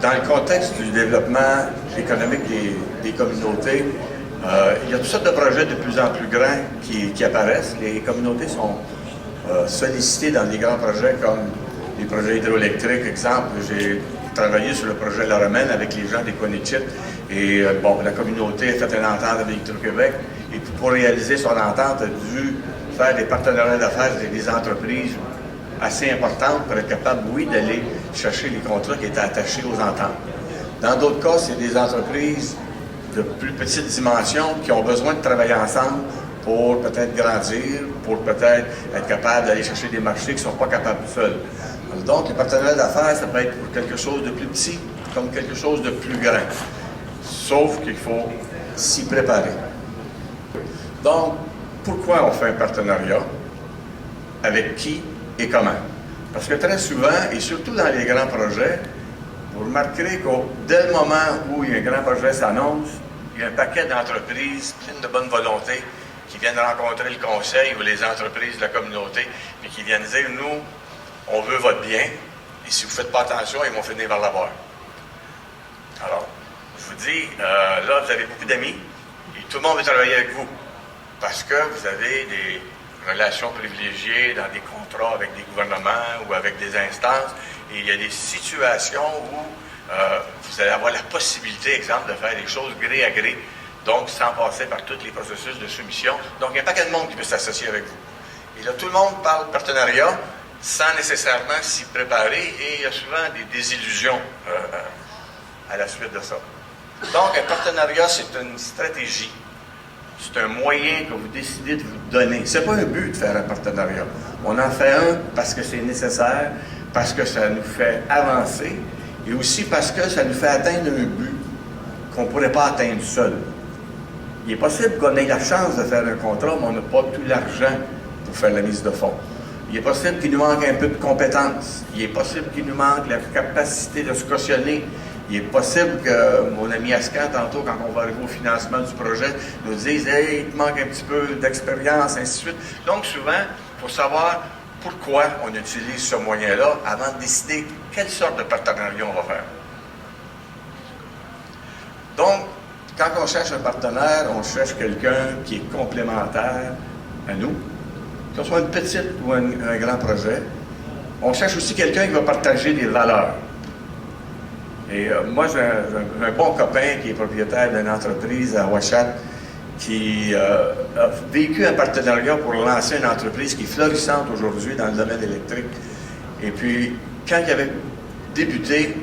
dans le contexte du développement économique des communautés, il y a toutes sortes de projets de plus en plus grands qui apparaissent. Les communautés sont sollicitées dans des grands projets comme les projets hydroélectriques. Exemple, j'ai travaillé sur le projet La Romaine avec les gens des Coinichit et la communauté a fait une entente avec Hydro-Québec et pour réaliser son entente a dû faire des partenariats d'affaires avec des entreprises assez importantes pour être capable, oui, d'aller chercher les contrats qui étaient attachés aux ententes. Dans d'autres cas, c'est des entreprises de plus petite dimension qui ont besoin de travailler ensemble pour peut-être grandir, pour peut-être être capable d'aller chercher des marchés qui ne sont pas capables seuls. Donc, le partenariat d'affaires, ça peut être pour quelque chose de plus petit comme quelque chose de plus grand. Sauf qu'il faut s'y préparer. Donc, pourquoi on fait un partenariat? Avec qui et comment? Parce que très souvent, et surtout dans les grands projets, vous remarquerez que dès le moment où un grand projet s'annonce, il y a un paquet d'entreprises pleines de bonne volonté qui viennent rencontrer le conseil ou les entreprises de la communauté et qui viennent dire, nous, on veut votre bien, et si vous ne faites pas attention, ils vont finir par l'avoir. Alors, je vous dis, là, vous avez beaucoup d'amis, et tout le monde veut travailler avec vous, parce que vous avez des relations privilégiées dans des contrats avec des gouvernements ou avec des instances, et il y a des situations où vous allez avoir la possibilité, exemple, de faire des choses gré à gré, donc sans passer par tous les processus de soumission. Donc, il y a un paquet de monde qui veut s'associer avec vous. Et là, tout le monde parle partenariat, sans nécessairement s'y préparer, et il y a souvent des désillusions à la suite de ça. Donc, un partenariat, c'est une stratégie, c'est un moyen que vous décidez de vous donner. Ce n'est pas un but de faire un partenariat. On en fait un parce que c'est nécessaire, parce que ça nous fait avancer, et aussi parce que ça nous fait atteindre un but qu'on ne pourrait pas atteindre seul. Il est possible qu'on ait la chance de faire un contrat, mais on n'a pas tout l'argent pour faire la mise de fonds. Il est possible qu'il nous manque un peu de compétences. Il est possible qu'il nous manque la capacité de se cautionner. Il est possible que mon ami Ascan, tantôt, quand on va arriver au financement du projet, nous dise « Hey, il te manque un petit peu d'expérience, ainsi de suite. » Donc, souvent, il faut savoir pourquoi on utilise ce moyen-là avant de décider quelle sorte de partenariat on va faire. Donc, quand on cherche un partenaire, on cherche quelqu'un qui est complémentaire à nous, que ce soit une petite ou un grand projet. On cherche aussi quelqu'un qui va partager des valeurs. Et moi, j'ai un bon copain qui est propriétaire d'une entreprise à Ouachat qui a vécu un partenariat pour lancer une entreprise qui est florissante aujourd'hui dans le domaine électrique. Et puis, quand il avait débuté,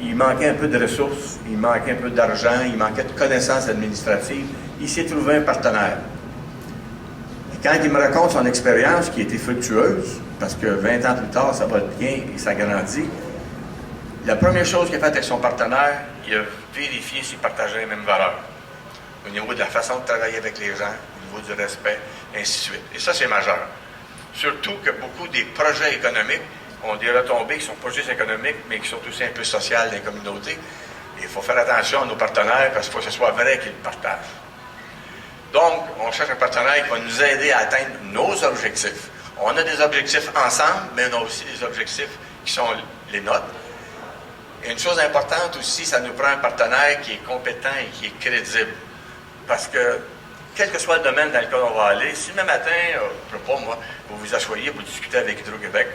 il manquait un peu de ressources, il manquait un peu d'argent, il manquait de connaissances administratives. Il s'est trouvé un partenaire. Quand il me raconte son expérience qui a été fructueuse, parce que 20 ans plus tard, ça va bien et ça grandit, la première chose qu'il a faite avec son partenaire, il a vérifié s'il partageait les mêmes valeurs. Au niveau de la façon de travailler avec les gens, au niveau du respect, et ainsi de suite. Et ça, c'est majeur. Surtout que beaucoup des projets économiques ont des retombées qui ne sont pas juste économiques, mais qui sont aussi un peu sociales dans les communautés. Et il faut faire attention à nos partenaires parce qu'il faut que ce soit vrai qu'ils le partagent. Donc, on cherche un partenaire qui va nous aider à atteindre nos objectifs. On a des objectifs ensemble, mais on a aussi des objectifs qui sont les nôtres. Et une chose importante aussi, ça nous prend un partenaire qui est compétent et qui est crédible. Parce que, quel que soit le domaine dans lequel on va aller, si demain matin, je ne sais pas moi, vous vous asseyez pour discuter avec Hydro-Québec,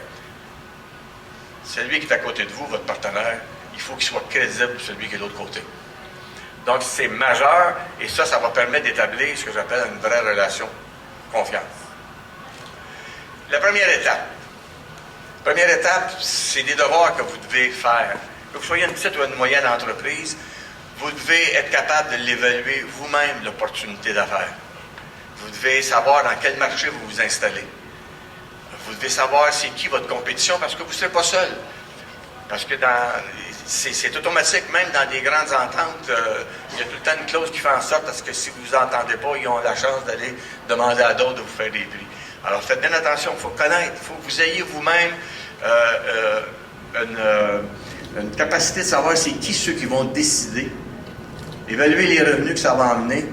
celui qui est à côté de vous, votre partenaire, il faut qu'il soit crédible celui qui est de l'autre côté. Donc, c'est majeur, et ça va permettre d'établir ce que j'appelle une vraie relation confiance. La première étape, c'est des devoirs que vous devez faire. Que vous soyez une petite ou une moyenne entreprise, vous devez être capable de l'évaluer vous-même, l'opportunité d'affaires. Vous devez savoir dans quel marché vous vous installez. Vous devez savoir c'est qui votre compétition, parce que vous ne serez pas seul. Parce que c'est automatique, même dans des grandes ententes, il y a tout le temps une clause qui fait en sorte parce que si vous vous entendez pas, ils ont la chance d'aller demander à d'autres de vous faire des prix. Alors faites bien attention, il faut connaître, il faut que vous ayez vous-même une capacité de savoir c'est qui ceux qui vont décider, évaluer les revenus que ça va emmener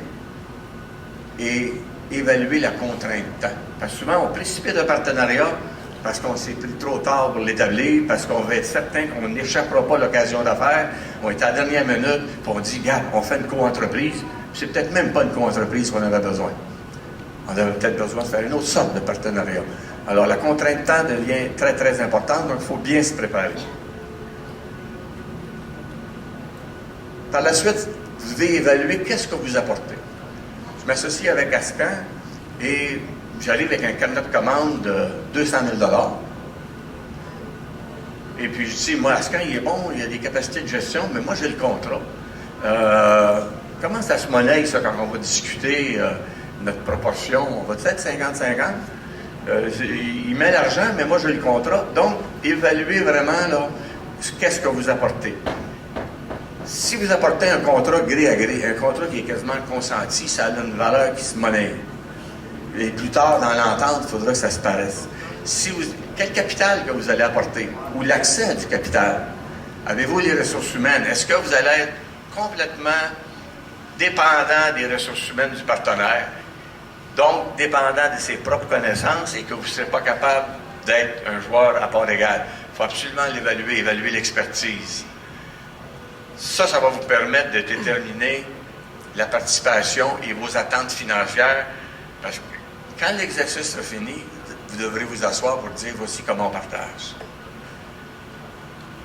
et évaluer la contrainte de temps. Parce que souvent, on précipite un partenariat, parce qu'on s'est pris trop tard pour l'établir, parce qu'on veut être certain qu'on n'échappera pas l'occasion d'affaires. On est à la dernière minute, puis on dit, regarde, on fait une co-entreprise, puis c'est peut-être même pas une co-entreprise qu'on avait besoin. On avait peut-être besoin de faire une autre sorte de partenariat. Alors, la contrainte de temps devient très, très importante, donc il faut bien se préparer. Par la suite, vous devez évaluer qu'est-ce que vous apportez. Je m'associe avec Ascan et j'arrive avec un carnet de commande de 200 000 $. Et puis je dis, moi, Ascan, il est bon, il a des capacités de gestion, mais moi, j'ai le contrat. Comment ça se monnaie, ça, quand on va discuter notre proportion? On va être 50-50? Il met l'argent, mais moi, j'ai le contrat. Donc, évaluez vraiment, là, qu'est-ce que vous apportez. Si vous apportez un contrat gré à gré, un contrat qui est quasiment consenti, ça a une valeur qui se monnaie. Et plus tard, dans l'entente, il faudra que ça se paraisse. Quel capital que vous allez apporter? Ou l'accès à du capital? Avez-vous les ressources humaines? Est-ce que vous allez être complètement dépendant des ressources humaines du partenaire, donc dépendant de ses propres connaissances et que vous ne serez pas capable d'être un joueur à part égale? Il faut absolument l'évaluer, évaluer l'expertise. Ça va vous permettre de déterminer la participation et vos attentes financières, parce que quand l'exercice sera fini, vous devrez vous asseoir pour dire, voici comment on partage.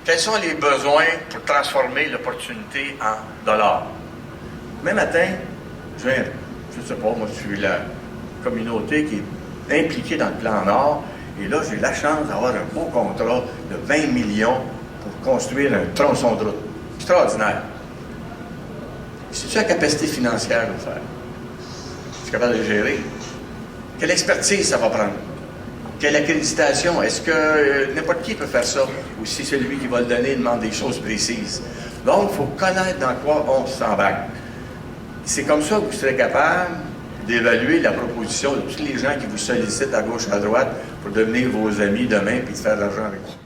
Quels sont les besoins pour transformer l'opportunité en dollars? Demain matin, je ne sais pas, moi je suis la communauté qui est impliquée dans le plan Nord, et là j'ai la chance d'avoir un beau contrat de 20 millions pour construire un tronçon de route. Extraordinaire. C'est-tu la capacité financière de le faire? Je suis capable de le gérer. Quelle expertise ça va prendre? Quelle accréditation? Est-ce que n'importe qui peut faire ça? Ou si celui qui va le donner demande des choses précises? Donc, il faut connaître dans quoi on s'embarque. C'est comme ça que vous serez capable d'évaluer la proposition de tous les gens qui vous sollicitent à gauche, à droite pour devenir vos amis demain et de faire de l'argent avec vous.